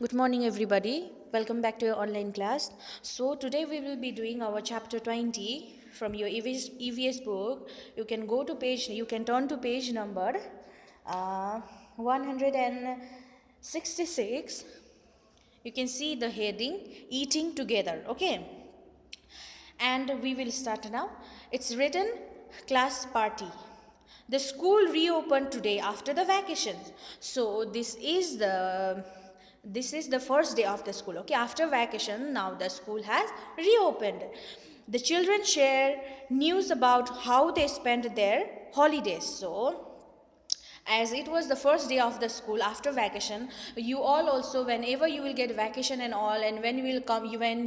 Good morning, everybody. Welcome back to your online class. So today we will be doing our chapter 20 from your EVS book. You can turn to page number 166. You can see the heading Eating Together. Okay. And we will start now. It's written class party. The school reopened today after the vacations. So this is the first day of the school. Okay, after vacation, now the school has reopened. The children share news about how they spent their holidays. So as it was the first day of the school after vacation, you all also, whenever you will get vacation and all, and when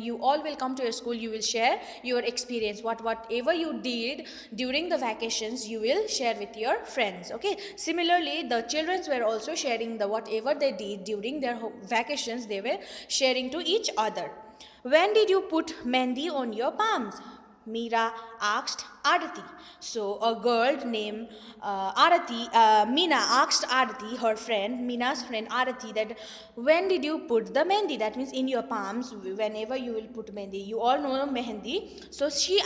you all will come to your school, you will share your experience, whatever you did during the vacations, you will share with your friends. Okay, similarly the children were also sharing the whatever they did during their vacations, they were sharing to each other. When did you put mehndi on your palms? Meera asked Arati. So a girl named Meena asked Arati, her friend, Meena's friend Arati, that when did you put the mehndi? That means in your palms, whenever you will put mehndi. You all know mehendi. So she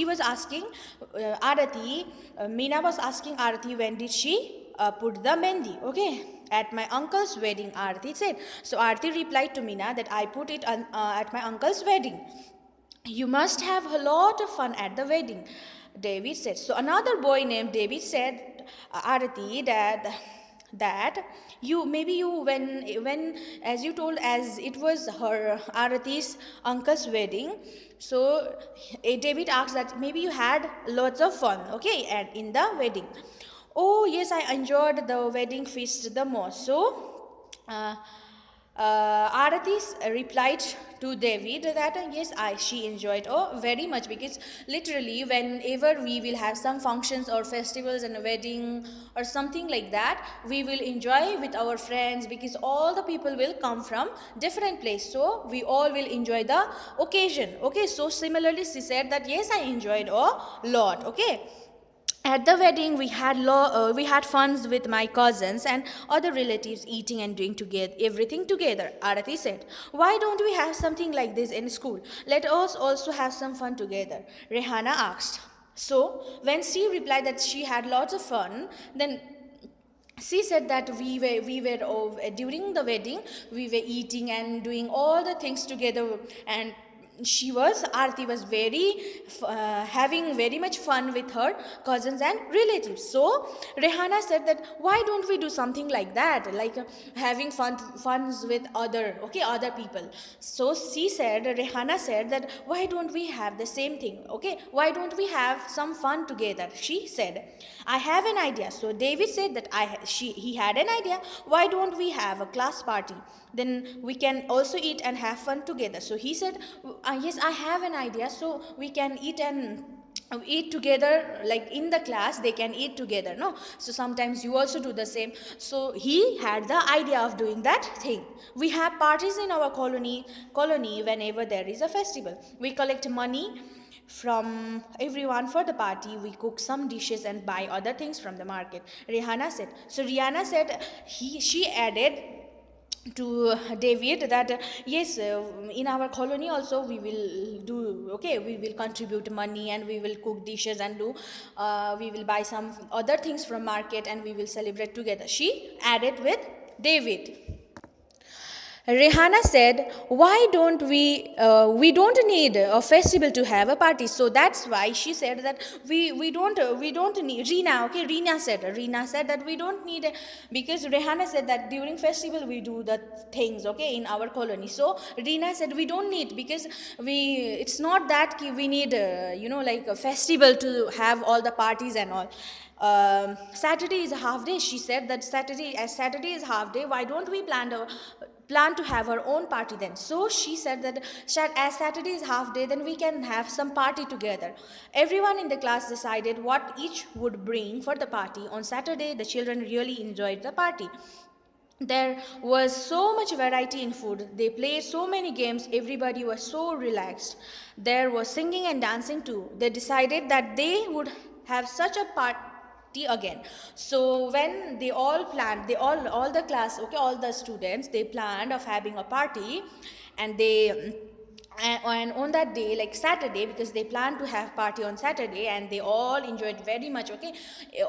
was asking Arati, Meena was asking Arati, when did she put the mehndi? Okay. At my uncle's wedding, Arati said. So Arati replied to Meena that I put it at my uncle's wedding. You must have a lot of fun at the wedding, David said. So another boy named David said, Arati, that when as you told, as it was her Arati's uncle's wedding, so David asked that maybe you had lots of fun, okay, and in the wedding. Oh yes, I enjoyed the wedding feast the most. So Arati replied to David that yes, she enjoyed very much, because literally whenever we will have some functions or festivals and a wedding or something like that, we will enjoy with our friends, because all the people will come from different place, so we all will enjoy the occasion. Okay, so similarly she said that yes, I enjoyed a lot. Okay. At the wedding, we had funs with my cousins and other relatives, eating and doing everything together. Arati said, "Why don't we have something like this in school? Let us also have some fun together." Rehana asked. So when she replied that she had lots of fun, then she said that during the wedding we were eating and doing all the things together, and Arti was having very much fun with her cousins and relatives. So Rehana said that why don't we do something like that, like having funs with other people. So Rehana said that why don't we have the same thing? Okay, why don't we have some fun together? She said, I have an idea. So David said that he had an idea. Why don't we have a class party? Then we can also eat and have fun together. So he said, yes, I have an idea. So we can eat together, like in the class they can eat together, no? So sometimes you also do the same. So he had the idea of doing that thing. We have parties in our colony whenever there is a festival. We collect money from everyone for the party. We cook some dishes and buy other things from the market, Rihanna said. So Rihanna said, she added to David that yes, in our colony also we will do, okay, we will contribute money and we will cook dishes and we will buy some other things from market and we will celebrate together, she added with David. Rihanna said, "Why don't we don't need a festival to have a party." So that's why she said that we don't need. Reena said that we don't need because Rihanna said that during festival we do the things, okay, in our colony. So Reena said we don't need, because it's not that we need like a festival to have all the parties and all. Saturday is a half day. She said that Saturday is half day, why don't we plan to have our own party then? So she said that as Saturday is half day, then we can have some party together. Everyone in the class decided what each would bring for the party. On Saturday, the children really enjoyed the party. There was so much variety in food. They played so many games. Everybody was so relaxed. There was singing and dancing too. They decided that they would have such a party party again. So when they all planned, all the class, okay, all the students, they planned of having a party, and they and on that day, like Saturday, because they planned to have party on Saturday, and they all enjoyed very much, okay.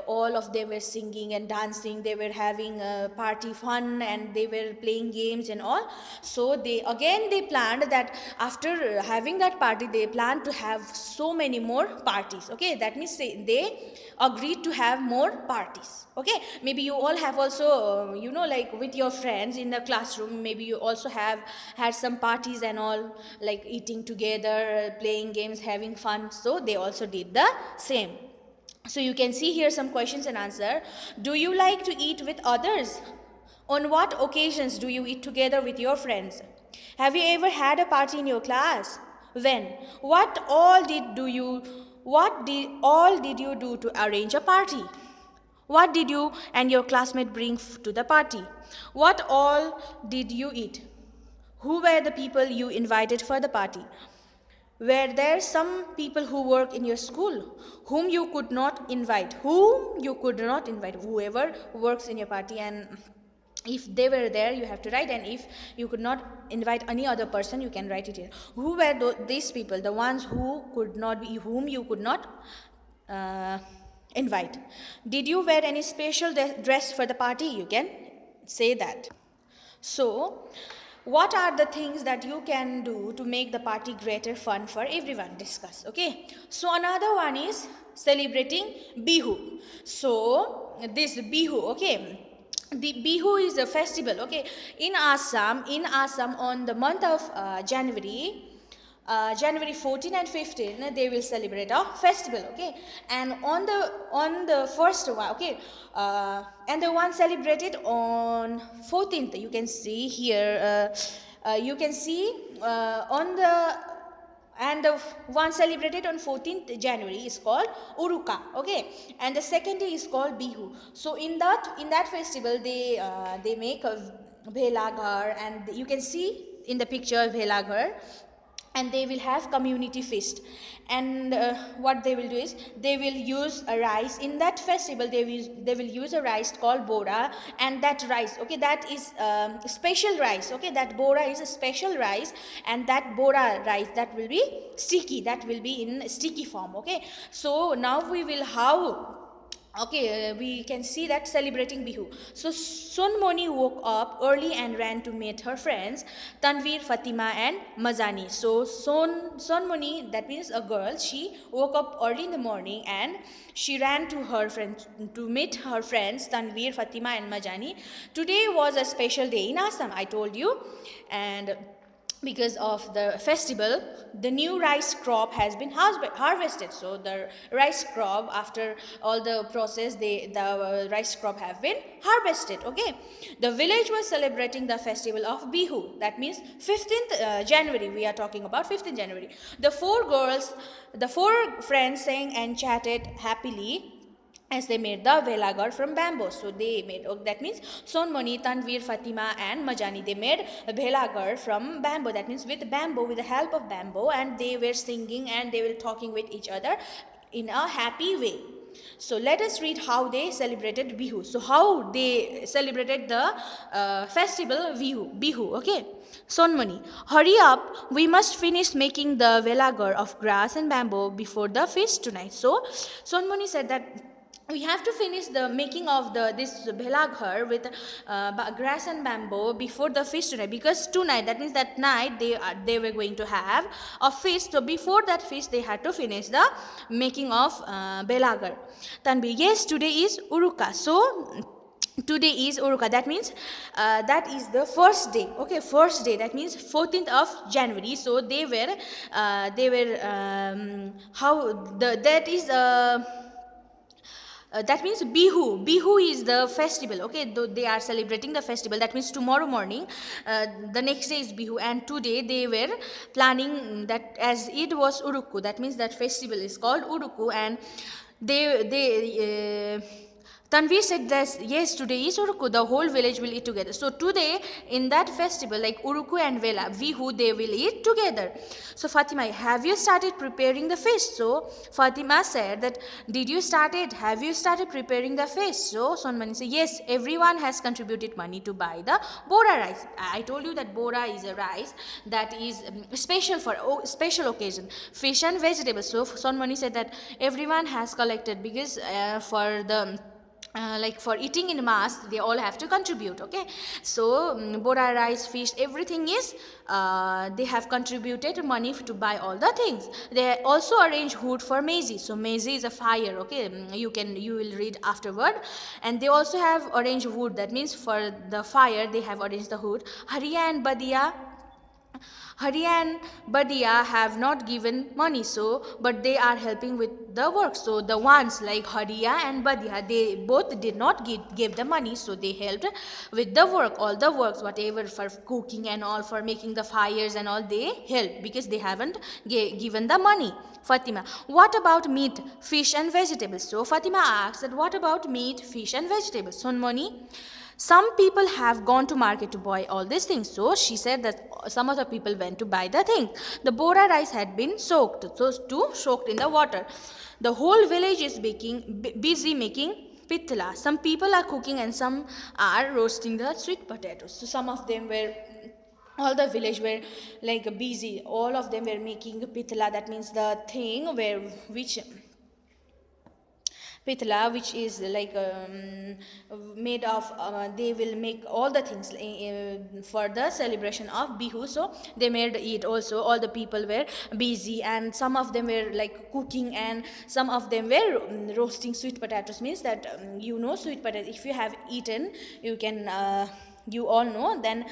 All of them were singing and dancing, they were having party fun, and they were playing games and all. So they planned that after having that party, they planned to have so many more parties, okay. That means they agreed to have more parties, okay. Maybe you all have also like with your friends in the classroom, maybe you also have had some parties and all, like eating together, playing games, having fun. So they also did the same. So you can see here some questions and answer. Do you like to eat with others? On what occasions do you eat together with your friends? Have you ever had a party in your class? When? What all did you do to arrange a party? What did you and your classmate bring to the party? What all did you eat? Who were the people you invited for the party? Were there some people who work in your school whom you could not invite? Whoever works in your party, and if they were there, you have to write, and if you could not invite any other person, you can write it here. Who were these people, the ones whom you could not invite? Did you wear any special dress for the party? You can say that. So, what are the things that you can do to make the party greater fun for everyone? Discuss, okay. So another one is celebrating Bihu. So this Bihu, okay, the Bihu is a festival, okay, in Assam on the month of January 14 and 15, they will celebrate a festival, okay. And on the first one, okay, and the one celebrated on 14th, you can see here, and the one celebrated on 14th January is called Uruka, okay, and the second day is called Bihu. So in that festival, they make a bhelaghar, and you can see in the picture bhelaghar, and they will have community feast. And what they will do is they will use a rice in that festival. They will use a rice called bora, and that rice, okay, that is special rice, okay, that bora is a special rice, and that bora rice, that will be sticky, that will be in sticky form, okay. So now we will we can see that celebrating Bihu. So Sonmoni woke up early and ran to meet her friends Tanvir, Fatima and Mazani. So Sonmoni, that means a girl, she woke up early in the morning and she ran to her friends to meet her friends Tanvir, Fatima and Mazani. Today was a special day in Assam, I told you, and because of the festival, the new rice crop has been harvested. So the rice crop, after all the process, the rice crop have been harvested, okay. The village was celebrating the festival of Bihu. That means 15th January, we are talking about 15th January. The four friends sang and chatted happily as they made the velagar from bamboo. So they made, that means Sonmoni, Tanvir, Fatima and Majani, they made a velagar from bamboo. That means with bamboo, with the help of bamboo, and they were singing and they were talking with each other in a happy way. So let us read how they celebrated Bihu. So how they celebrated the festival Bihu, okay. Sonmoni, hurry up, we must finish making the velagar of grass and bamboo before the feast tonight. So Sonmoni said that we have to finish the making of this bhelaghar with grass and bamboo before the feast tonight, because tonight, that means that night, they were going to have a feast. So before that feast, they had to finish the making of bhelaghar. Tanvi, yes, today is Uruka. So today is Uruka. That means that is the first day. Okay, first day. That means 14th of January. So that means Bihu. Bihu is the festival, okay. They are celebrating the festival. That means tomorrow morning, the next day is Bihu, and today they were planning that as it was Uruku. That means that festival is called Uruku, and they Tanvir said that yes, today is Uruku, the whole village will eat together. So today in that festival, like Uruku and Vela, Vihu, they will eat together. So Fatima, have you started preparing the fish? So Fatima said that, did you start it? Have you started preparing the fish? So Sonmani said, yes, everyone has contributed money to buy the Bora rice. I told you that Bora is a rice that is special for special occasion, fish and vegetables. So Sonmani said that everyone has collected because for the like for eating in mass, they all have to contribute. Okay, so Bora rice, fish, everything is they have contributed money to buy all the things. They also arrange wood for maize. So maize is a fire. Okay, you will read afterward. And they also have arranged wood. That means for the fire they have arranged the wood. Hari and Badia have not given money, so but they are helping with the work. So the ones like Hariya and Badia, they both did not give the money, so they helped with the work, all the works, whatever for cooking and all, for making the fires and all, they help because they haven't given the money. Fatima, what about meat, fish and vegetables? So Fatima asks that what about meat, fish and vegetables? Sonmoni, some people have gone to market to buy all these things. So she said that some of the people went to buy the thing. The Bora rice had been soaked, so soaked in the water. The whole village is busy making pitla. Some people are cooking and some are roasting the sweet potatoes. So some of them were, all the village were like busy. All of them were making pitla. That means the thing which pitla, which is like made of they will make all the things for the celebration of Bihu. So they made it also. All the people were busy and some of them were like cooking and some of them were roasting sweet potatoes. Means that sweet potatoes, if you have eaten, you can you all know. Then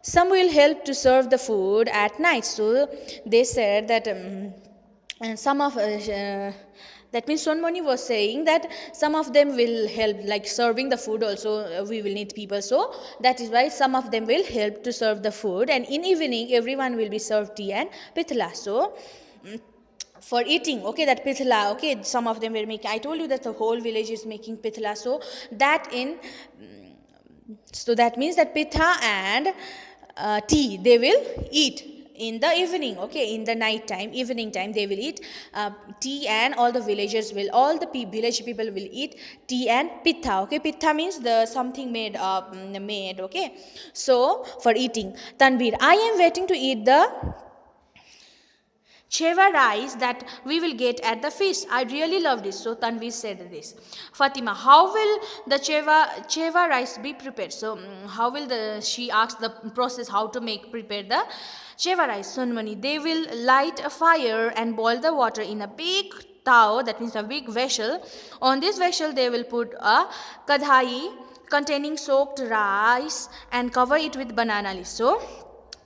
some will help to serve the food at night. So they said that and some of that means Sonmoni was saying that some of them will help like serving the food also. We will need people, so that is why some of them will help to serve the food, and in evening everyone will be served tea and pitla. So for eating, okay, that pitla, okay, some of them will make. I told you that the whole village is making pitla. So that means that pitha and tea they will eat in the evening. Okay, in the night time, evening time, they will eat tea, and all the village people will eat tea and pitha. Okay, pitha means the something made. Okay, so for eating. Tanvir, I am waiting to eat the cheva rice that we will get at the feast. I really love this. So Tanvir said this. Fatima, how will the cheva rice be prepared? So how will she asked the process how to prepare the cheva rice. Sonmani, they will light a fire and boil the water in a big tao, that means a big vessel. On this vessel they will put a kadhai containing soaked rice and cover it with banana leaves. So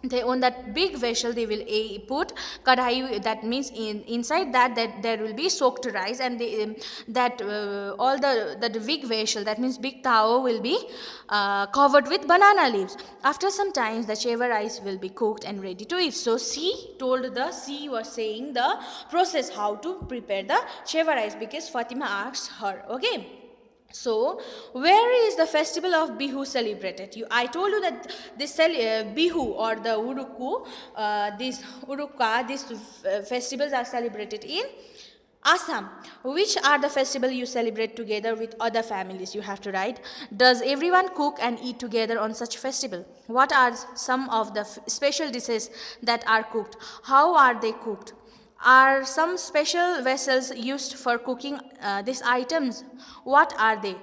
they, on that big vessel, they will put kadhai. That means inside that there will be soaked rice, and all the big vessel, that means big tao, will be covered with banana leaves. After some time, the cheva rice will be cooked and ready to eat. So she was saying the process how to prepare the cheva rice because Fatima asked her. Okay. So, where is the festival of Bihu celebrated? I told you that this Bihu or the Uruku, these festivals are celebrated in Assam. Which are the festival you celebrate together with other families? You have to write. Does everyone cook and eat together on such festival? What are some of the special dishes that are cooked? How are they cooked? Are some special vessels used for cooking these items? What are they?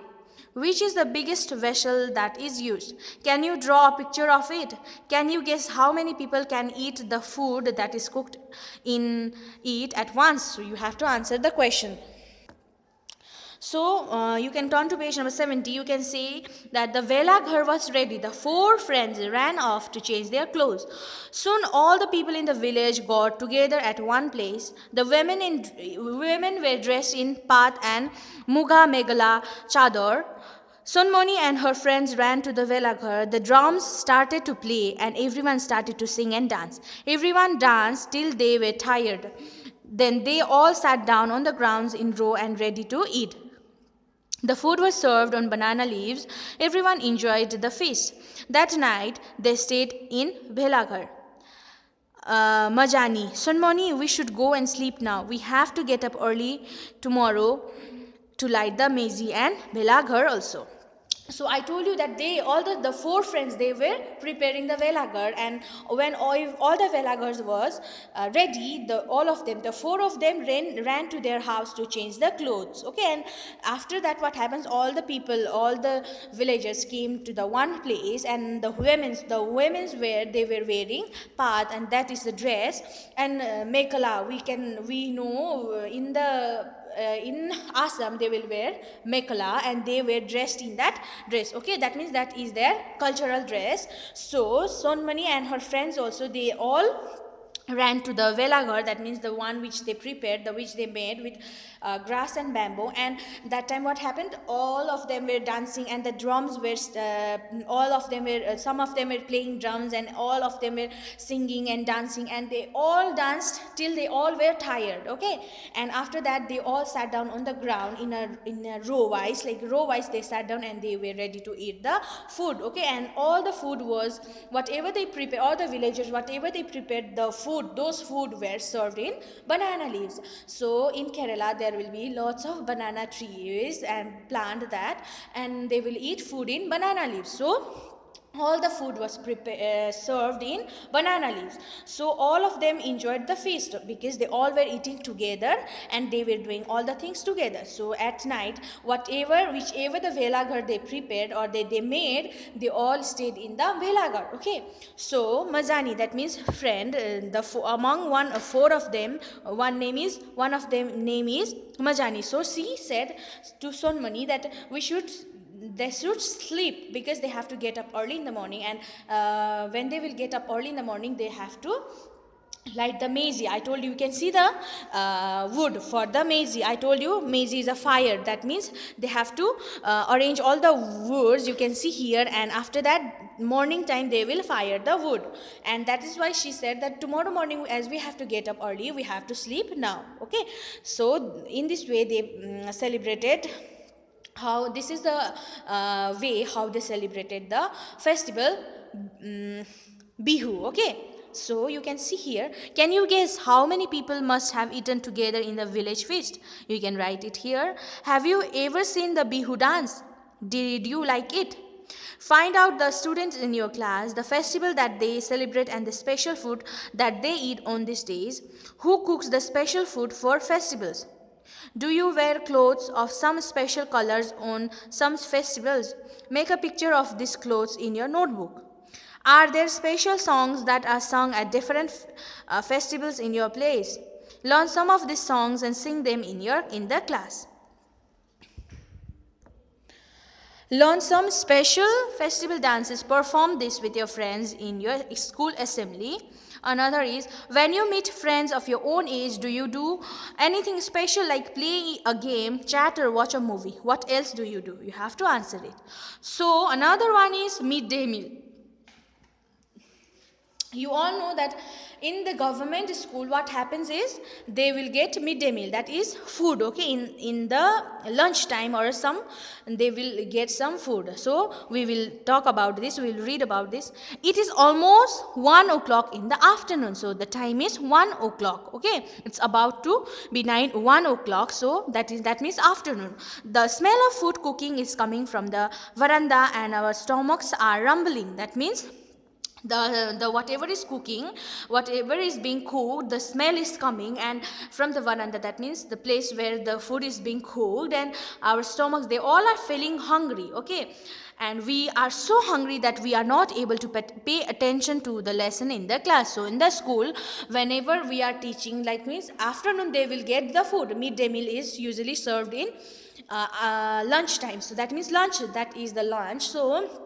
Which is the biggest vessel that is used? Can you draw a picture of it? Can you guess how many people can eat the food that is cooked in it at once? So you have to answer the question. So you can turn to page number 70. You can see that the Vela ghar was ready. The 4 friends ran off to change their clothes. Soon all the people in the village got together at one place. The women were dressed in pat and muga megala chador. Sonmoni and her friends ran to the Vela ghar. The drums started to play and everyone started to sing and dance. Everyone danced till they were tired. Then they all sat down on the grounds in row and ready to eat. The food was served on banana leaves. Everyone enjoyed the feast. That night, they stayed in Bhelaghar. Majani, Sunmoni, we should go and sleep now. We have to get up early tomorrow to light the mezi and Bhelaghar also. So I told you that they, all the four friends, they were preparing the velagar, and when all the velagars was ready, all of them, the four of them ran to their house to change the clothes. Okay, and after that what happens, all the people, all the villagers came to the one place, and the women's wear, they were wearing path, and that is the dress, and mekala, we know in Assam they will wear mekala, and they were dressed in that dress. Okay, that means that is their cultural dress. So Sonmani and her friends also, they all ran to the velaghar, that means the one which they prepared, which they made with grass and bamboo. And that time what happened, all of them were dancing, and the drums were all of them were some of them were playing drums, and all of them were singing and dancing, and they all danced till they all were tired. Okay, and after that they all sat down on the ground in a row wise, they sat down, and they were ready to eat the food. Okay, and all the food was, whatever they prepared, all the villagers, whatever they prepared, the food, those food were served in banana leaves. So in Kerala there will be lots of banana trees and plant that, and they will eat food in banana leaves. So all the food was served in banana leaves. So all of them enjoyed the feast because they all were eating together, and they were doing all the things together. So at night, whichever the velaghar they prepared or they made, they all stayed in the velaghar. Okay, so Mazani, that means friend, among four of them, one of them name is Majani. So she said to Sonmani that they should sleep because they have to get up early in the morning, and when they will get up early in the morning, they have to light the mezi. I told you can see the wood for the mezi. I told you mezi is a fire. That means they have to arrange all the woods, you can see here, and after that morning time they will fire the wood. And that is why she said that tomorrow morning, as we have to get up early, we have to sleep now. Okay, so in this way they celebrated. How this is the way how they celebrated the festival Bihu. Okay, so you can see here. Can you guess how many people must have eaten together in the village feast? You can write it here. Have you ever seen the Bihu dance? Did you like it? Find out the students in your class, the festival that they celebrate, and the special food that they eat on these days. Who cooks the special food for festivals? Do you wear clothes of some special colors on some festivals? Make a picture of these clothes in your notebook. Are there special songs that are sung at different festivals in your place? Learn some of these songs and sing them in the class. Learn some special festival dances. Perform this with your friends in your school assembly. Another is, when you meet friends of your own age, do you do anything special like play a game, chat, or watch a movie? What else do? You have to answer it. So another one is midday meal. You all know that in the government school what happens is they will get midday meal, that is food. Okay, in the lunch time or some, they will get some food. So we will talk about this, we will read about this. It is almost 1 o'clock in the afternoon, so the time is 1 o'clock. Okay, it's about to be 1 o'clock, so that means afternoon. The smell of food cooking is coming from the veranda, and our stomachs are rumbling. That means the whatever is cooking, whatever is being cooked, the smell is coming, and from the veranda, that means the place where the food is being cooked, and our stomachs, they all are feeling hungry. Okay, and we are so hungry that we are not able to pay attention to the lesson in the class. So in the school, whenever we are teaching, like means afternoon, they will get the food. Midday meal is usually served in lunch time, so that means lunch, that is the lunch. So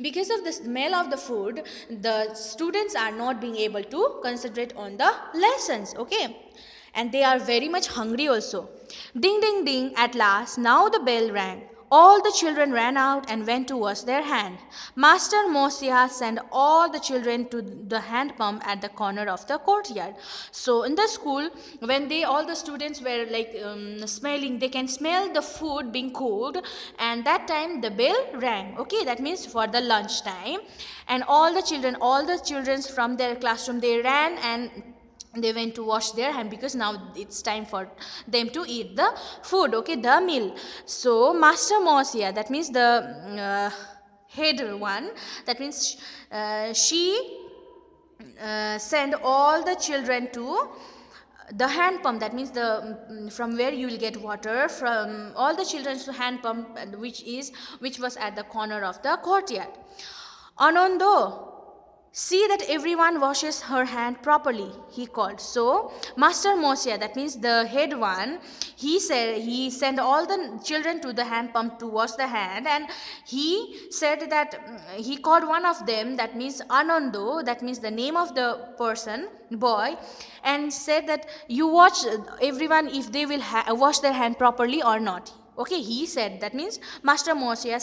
because of the smell of the food, the students are not being able to concentrate on the lessons. Okay, and they are very much hungry also. Ding ding ding, at last now the bell rang. All the children ran out and went to wash their hands. Master Mosia sent all the children to the hand pump at the corner of the courtyard. So in the school, when all the students were like smelling, they can smell the food being cooked, and that time the bell rang. Okay, that means for the lunch time, and all the children from their classroom, they ran and they went to wash their hand, because now it's time for them to eat the food, okay, the meal. So Master Mosia, that means the head one, that means she send all the children to the hand pump, that means the from where you will get water, from all the children to hand pump, which was at the corner of the courtyard. Anando, see that everyone washes her hand properly, he called. So Master Mosia, that means the head one, he sent all the children to the hand pump to wash the hand, and he said that he called one of them, that means Anando, that means the name of the person, boy, and said that you watch everyone if they will wash their hand properly or not. Okay, he said, that means Master Mosia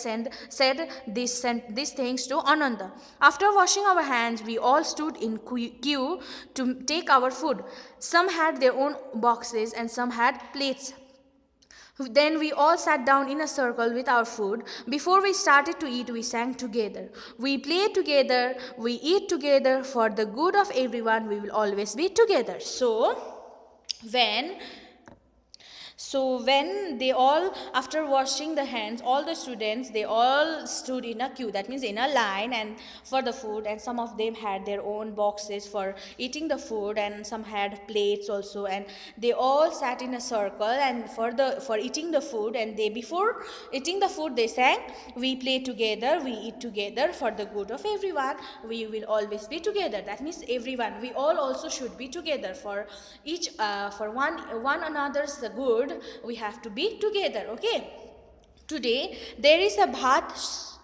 said these things to Ananda. After washing our hands, we all stood in queue to take our food. Some had their own boxes and some had plates. Then we all sat down in a circle with our food. Before we started to eat, we sang together. We played together, we eat together. For the good of everyone, we will always be together. When they all, after washing the hands, all the students, they all stood in a queue, that means in a line, and for the food, and some of them had their own boxes for eating the food, and some had plates also, and they all sat in a circle and for eating the food, and before eating the food they sang, we play together, we eat together, for the good of everyone, we will always be together. That means everyone, we all also should be together for each for one another's good, we have to be together. Okay, today there is a bhat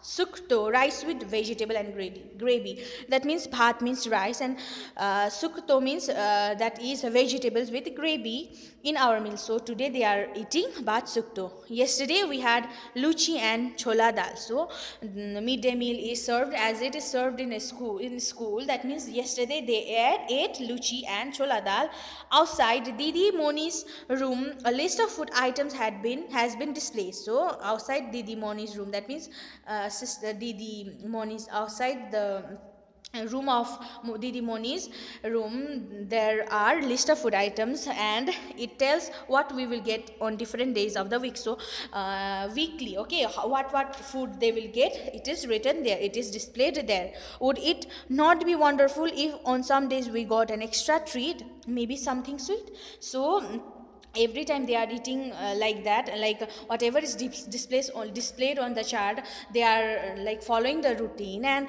sukto, rice with vegetable and gravy. That means bhat means rice, and sukto means that is vegetables with gravy in our meal. So today they are eating bhat sukto. Yesterday we had luchi and chola dal. So midday meal is served as it is served in a school. That means yesterday they ate luchi and chola dal. Outside Didi Moni's room, a list of food items has been displayed. So outside Didi Moni's room, that means Sister Didi Moni's, outside the room of Didi Moni's room, there are list of food items, and it tells what we will get on different days of the week. So weekly, okay, what food they will get, it is written there, it is displayed there. Would it not be wonderful if on some days we got an extra treat, maybe something sweet? So every time they are eating like that, like whatever is displayed on the chart, they are like following the routine, and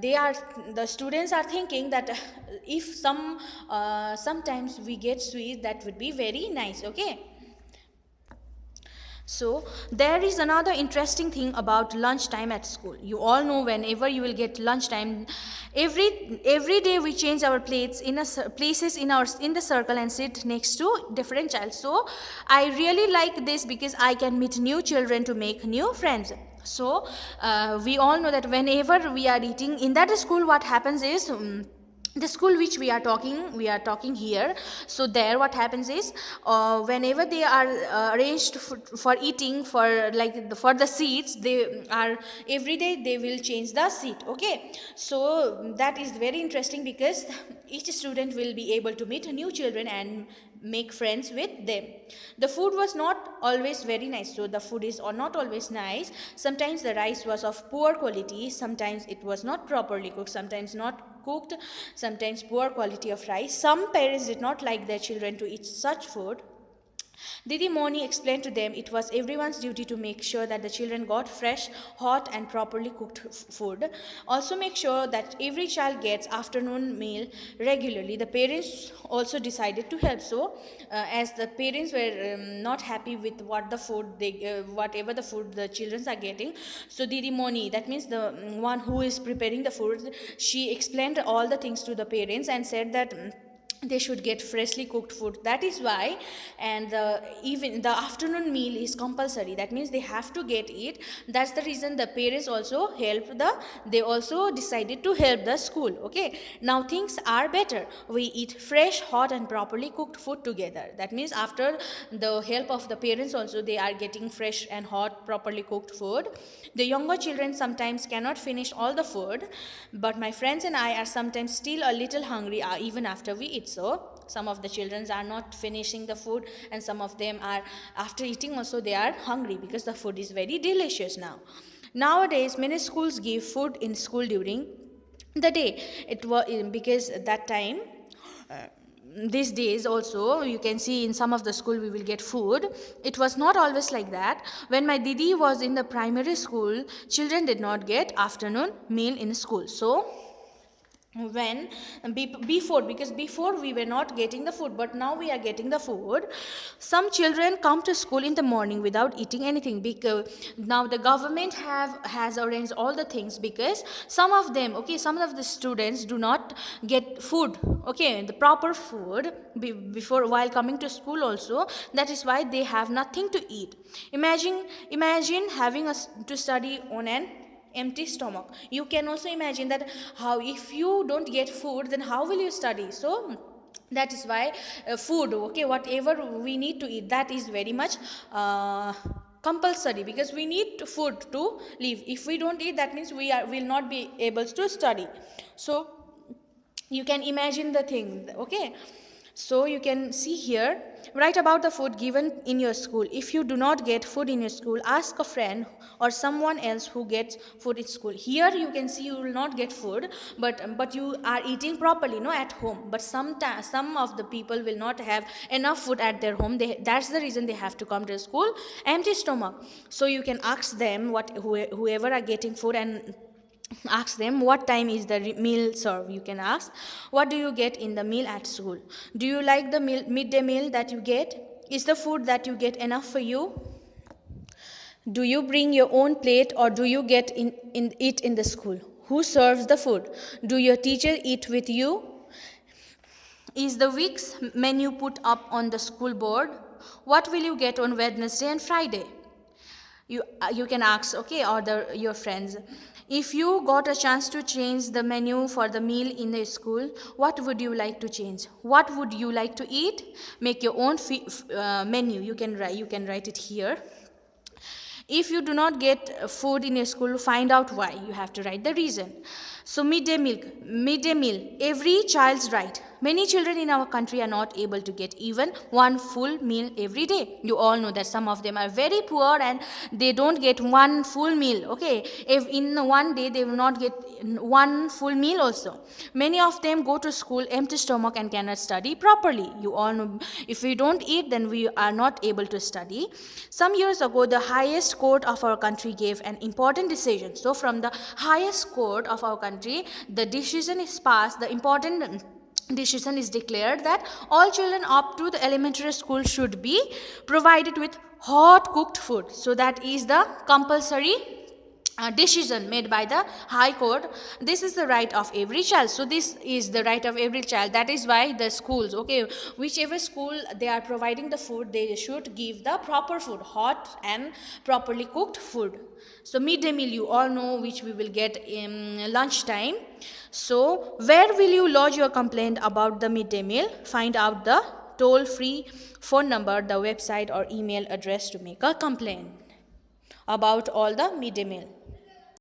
the students are thinking that if sometimes we get sweet, that would be very nice. Okay, so there is another interesting thing about lunchtime at school. You all know, whenever you will get lunchtime, every day we change our places in the circle and sit next to different child. So I really like this because I can meet new children to make new friends. So we all know that whenever we are eating in that school, what happens is, the school which we are talking here, so there what happens is, whenever they are arranged for eating, for the seats, they are every day they will change the seat. Okay, so that is very interesting because each student will be able to meet new children and make friends with them. The food was not always very nice. So the food is not always nice. Sometimes the rice was of poor quality, sometimes it was not properly cooked, sometimes not cooked, sometimes poor quality of rice. Some parents did not like their children to eat such food. Didi Moni explained to them it was everyone's duty to make sure that the children got fresh, hot and properly cooked food. Also make sure that every child gets afternoon meal regularly. The parents also decided to help. So as the parents were not happy with whatever the food the children are getting, so Didi Moni, that means the one who is preparing the food, she explained all the things to the parents and said that they should get freshly cooked food. That is why, and even the afternoon meal is compulsory. That means they have to get it. That's the reason the parents also they also decided to help the school. Okay, now things are better. We eat fresh, hot and properly cooked food together. That means after the help of the parents also, they are getting fresh and hot, properly cooked food. The younger children sometimes cannot finish all the food, but my friends and I are sometimes still a little hungry even after we eat. So some of the children are not finishing the food, and some of them are, after eating also, they are hungry because the food is very delicious now. Nowadays many schools give food in school during the day. It was because at that time, these days also you can see in some of the school we will get food. It was not always like that. When my didi was in the primary school, children did not get afternoon meal in school. So when because before we were not getting the food, but now we are getting the food. Some children come to school in the morning without eating anything, because now the government has arranged all the things, because some of them, okay, some of the students do not get food, okay, the proper food before while coming to school also. That is why they have nothing to eat. Imagine having to study on an empty stomach. You can also imagine that how, if you don't get food, then how will you study? So that is why food, okay, whatever we need to eat, that is very much compulsory, because we need food to live. If we don't eat, that means we will not be able to study. So you can imagine the thing, okay. So you can see here, write about the food given in your school. If you do not get food in your school, ask a friend or someone else who gets food in school. Here you can see you will not get food, but you are eating properly, no, at home. But some of the people will not have enough food at their home. That's the reason they have to come to school empty stomach. So you can ask them, whoever are getting food, and ask them what time is the meal served. You can ask, what do you get in the meal at school? Do you like the midday meal that you get? Is the food that you get enough for you? Do you bring your own plate, or do you get it in the school? Who serves the food? Do your teacher eat with you? Is the week's menu put up on the school board? What will you get on Wednesday and Friday? You can ask, okay, or your friends. If you got a chance to change the menu for the meal in the school, what would you like to change? What would you like to eat? Make your own menu. You can write it here. If you do not get food in your school, find out why. You have to write the reason. So midday meal, every child's right. Many children in our country are not able to get even one full meal every day. You all know that some of them are very poor and they don't get one full meal. Okay, if in one day they will not get one full meal also. Many of them go to school empty stomach and cannot study properly. You all know, if we don't eat, then we are not able to study. Some years ago, the highest court of our country gave an important decision. So from the highest court of our country, the decision is passed, the important decision is declared that all children up to the elementary school should be provided with hot cooked food. So that is the compulsory decision made by the High Court. This is the right of every child. So this is the right of every child. That is why the schools, okay, whichever school they are providing the food, they should give the proper food, hot and properly cooked food. So midday meal, you all know, which we will get in lunchtime. So where will you lodge your complaint about the midday meal? Find out the toll-free phone number, the website or email address to make a complaint about all the midday meal.